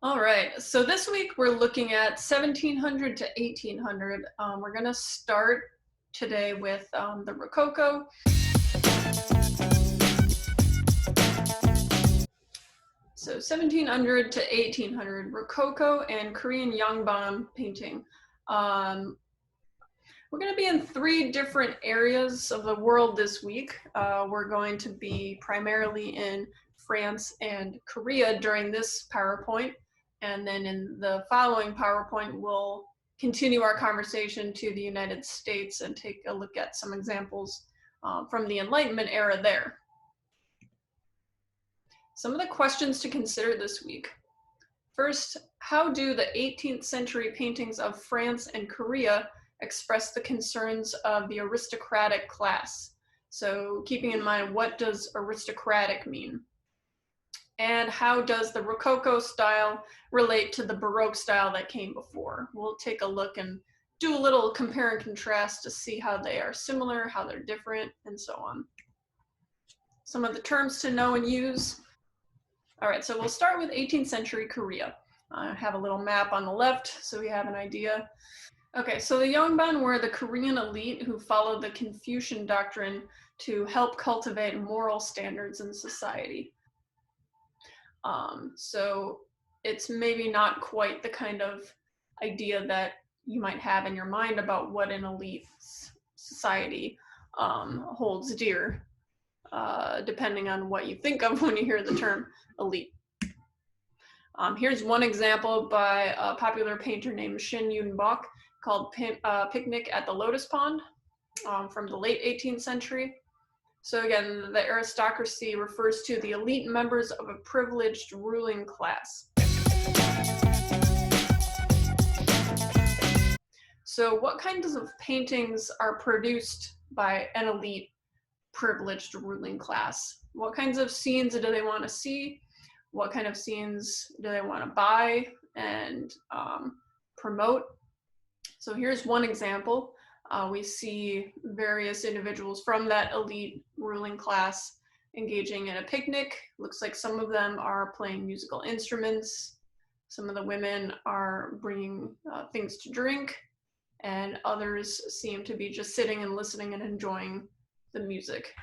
All right, so this week we're looking at 1700 to 1800. We're going to start today with the Rococo. So 1700 to 1800, Rococo and Korean Yangban painting. We're going to be in three different areas of the world this week. We're going to be primarily in France and Korea during this PowerPoint. And then in the following PowerPoint, we'll continue our conversation to the United States and take a look at some examples from the Enlightenment era there. Some of the questions to consider this week. First, how do the 18th century paintings of France and Korea express the concerns of the aristocratic class? So keeping in mind, what does aristocratic mean? And how does the Rococo style relate to the Baroque style that came before? We'll take a look and do a little compare and contrast to see how they are similar, how they're different, and so on. Some of the terms to know and use. All right, so we'll start with 18th century Korea. I have a little map on the left, so we have an idea. Okay, so the Yangban were the Korean elite who followed the Confucian doctrine to help cultivate moral standards in society. So it's maybe not quite the kind of idea that you might have in your mind about what an elite society holds dear, depending on what you think of when you hear the term elite. Here's one example by a popular painter named Shin Yun-bok called Picnic at the Lotus Pond from the late 18th century. So again, the aristocracy refers to the elite members of a privileged ruling class. So what kinds of paintings are produced by an elite privileged ruling class? What kinds of scenes do they want to see? What kind of scenes do they want to buy and promote? So here's one example. We see various individuals from that elite ruling class engaging in a picnic. Looks like some of them are playing musical instruments. Some of the women are bringing things to drink, and others seem to be just sitting and listening and enjoying the music.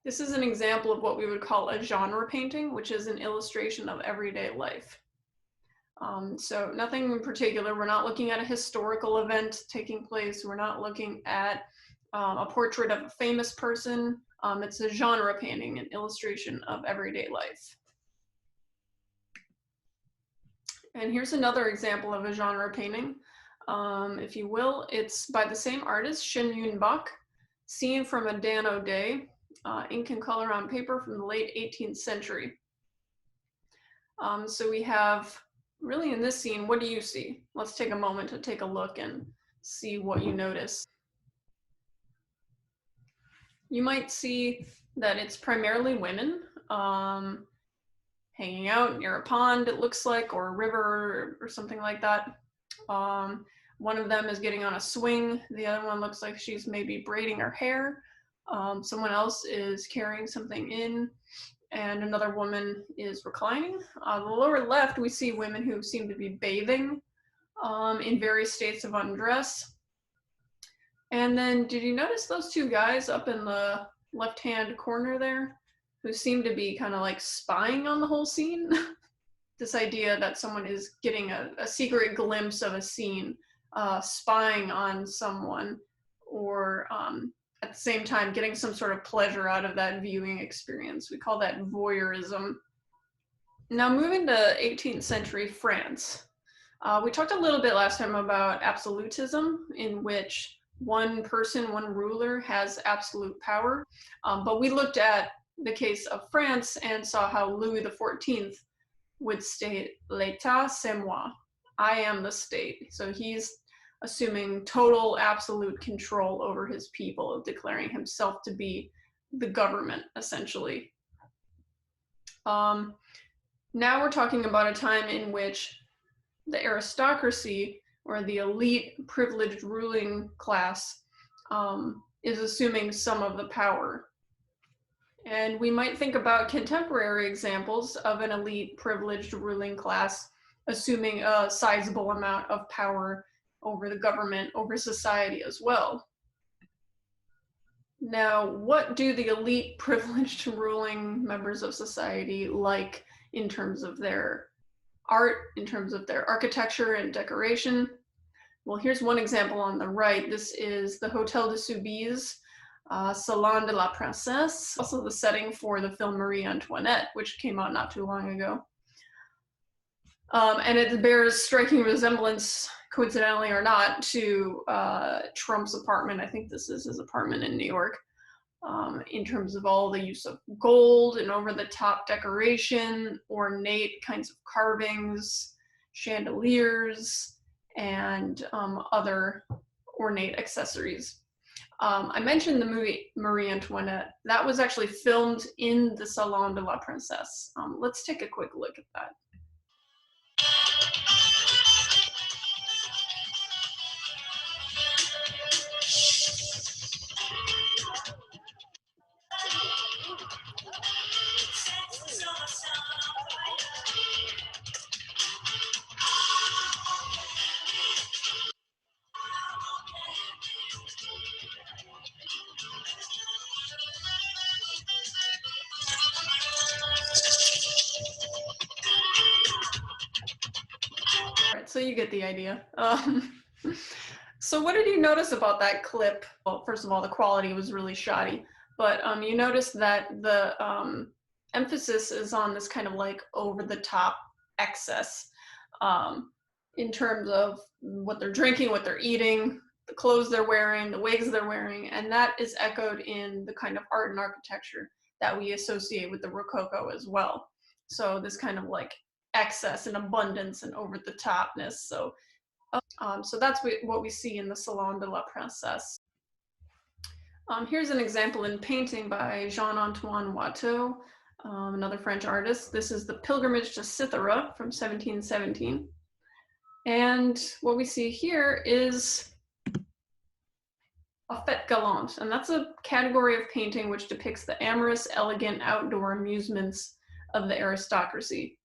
This is an example of what we would call a genre painting, which is an illustration of everyday life. So nothing in particular. We're not looking at a historical event taking place. We're not looking at a portrait of a famous person. It's a genre painting, an illustration of everyday life. And here's another example of a genre painting, if you will. It's by the same artist, Shin Yun-bok, Seen from a Dano Day, ink and color on paper from the late 18th century. So we have, really in this scene, what do you see? Let's take a moment to take a look and see what you notice. You might see that it's primarily women hanging out near a pond, it looks like, or a river or something like that. One of them is getting on a swing. The other one looks like she's maybe braiding her hair. Someone else is carrying something in, and another woman is reclining. On the lower left, we see women who seem to be bathing in various states of undress. And then, did you notice those two guys up in the left-hand corner there, who seem to be kind of like spying on the whole scene? This idea that someone is getting a secret glimpse of a scene, spying on someone, or at the same time getting some sort of pleasure out of that viewing experience. We call that voyeurism. Now moving to 18th century France. We talked a little bit last time about absolutism, in which one person, one ruler has absolute power. But we looked at the case of France and saw how Louis XIV would state, "L'État c'est moi," I am the state. So he's assuming total absolute control over his people, declaring himself to be the government, essentially. Now we're talking about a time in which the aristocracy, or the elite privileged ruling class, is assuming some of the power. And we might think about contemporary examples of an elite privileged ruling class assuming a sizable amount of power over the government, over society as well. Now, what do the elite privileged ruling members of society like in terms of their art, in terms of their architecture and decoration? Well, here's one example on the right. This is the Hotel de Soubise, Salon de la Princesse, also the setting for the film Marie Antoinette, which came out not too long ago. And it bears striking resemblance, coincidentally or not, to Trump's apartment. I think this is his apartment in New York, in terms of all the use of gold and over-the-top decoration, ornate kinds of carvings, chandeliers, and other ornate accessories. I mentioned the movie Marie Antoinette. That was actually filmed in the Salon de la Princesse. Let's take a quick look at that. So you get the idea. So what did you notice about that clip? Well, first of all, the quality was really shoddy, but you noticed that the emphasis is on this kind of like over-the-top excess, in terms of what they're drinking, what they're eating, the clothes they're wearing, the wigs they're wearing, and that is echoed in the kind of art and architecture that we associate with the Rococo as well. So this kind of like excess and abundance and over the topness. So that's what we see in the Salon de la Princesse. Here's an example in painting by Jean-Antoine Watteau, another French artist. This is the Pilgrimage to Cythera from 1717. And what we see here is a fête galante, and that's a category of painting which depicts the amorous, elegant outdoor amusements of the aristocracy.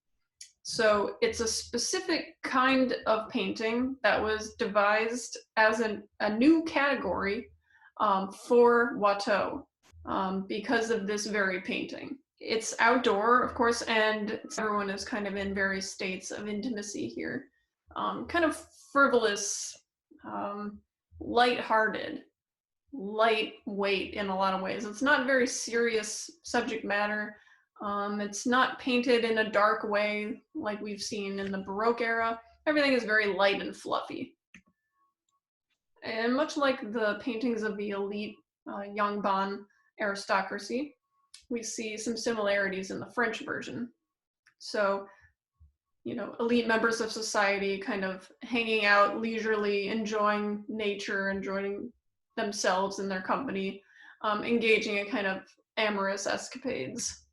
So it's a specific kind of painting that was devised as a new category for Watteau because of this very painting. It's outdoor, of course, and everyone is kind of in various states of intimacy here. Kind of frivolous, light-hearted, lightweight in a lot of ways. It's not very serious subject matter. It's not painted in a dark way like we've seen in the Baroque era. Everything is very light and fluffy. And much like the paintings of the elite Yangban aristocracy, we see some similarities in the French version. So, you know, elite members of society kind of hanging out leisurely, enjoying nature, enjoying themselves and their company, engaging in kind of amorous escapades.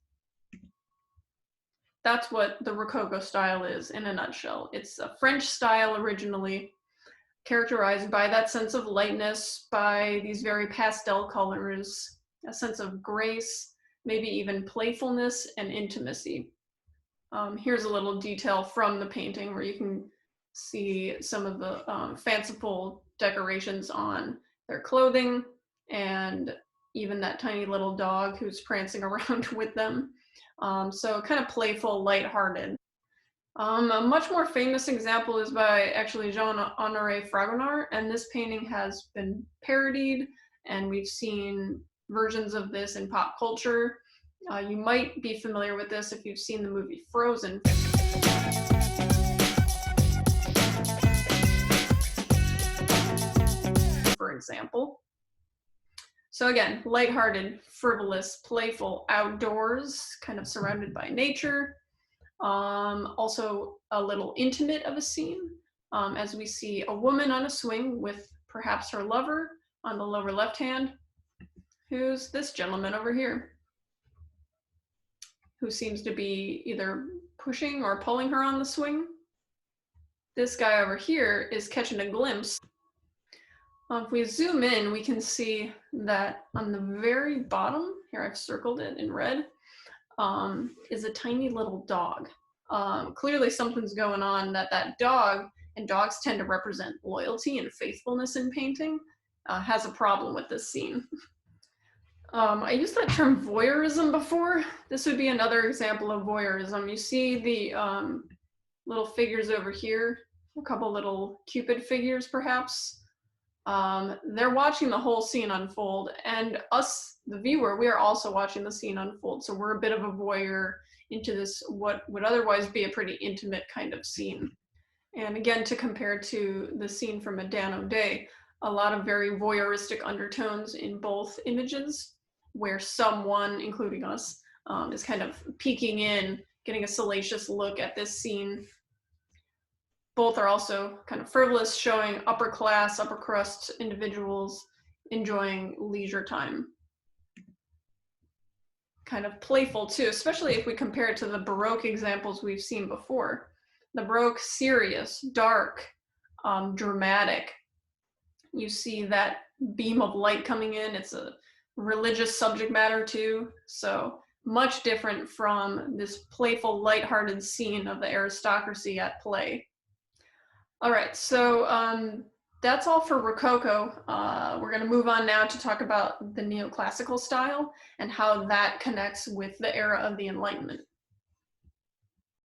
That's what the Rococo style is in a nutshell. It's a French style originally, characterized by that sense of lightness, by these very pastel colors, a sense of grace, maybe even playfulness and intimacy. Here's a little detail from the painting where you can see some of the fanciful decorations on their clothing, and even that tiny little dog who's prancing around with them. So kind of playful, lighthearted. A much more famous example is by actually Jean-Honoré Fragonard, and this painting has been parodied, and we've seen versions of this in pop culture. You might be familiar with this if you've seen the movie Frozen. For example. So again, lighthearted, frivolous, playful, outdoors, kind of surrounded by nature. Also a little intimate of a scene, as we see a woman on a swing with perhaps her lover on the lower left hand, who's this gentleman over here, who seems to be either pushing or pulling her on the swing. This guy over here is catching a glimpse. If we zoom in, we can see that on the very bottom here I've circled it in red, is a tiny little dog. Clearly something's going on that dog, and dogs tend to represent loyalty and faithfulness in painting, has a problem with this scene. I used that term voyeurism before. This would be another example of voyeurism. You see the little figures over here, a couple little Cupid figures perhaps. They're watching the whole scene unfold, and us, the viewer, we are also watching the scene unfold. So we're a bit of a voyeur into this, what would otherwise be a pretty intimate kind of scene. And again, to compare to the scene from A Dan O'Day, a lot of very voyeuristic undertones in both images, where someone, including us, is kind of peeking in, getting a salacious look at this scene. Both are also kind of frivolous, showing upper class, upper crust individuals enjoying leisure time. Kind of playful too, especially if we compare it to the Baroque examples we've seen before. The Baroque, serious, dark, dramatic. You see that beam of light coming in. It's a religious subject matter too, so much different from this playful, lighthearted scene of the aristocracy at play. All right, so that's all for Rococo. We're going to move on now to talk about the neoclassical style and how that connects with the era of the Enlightenment.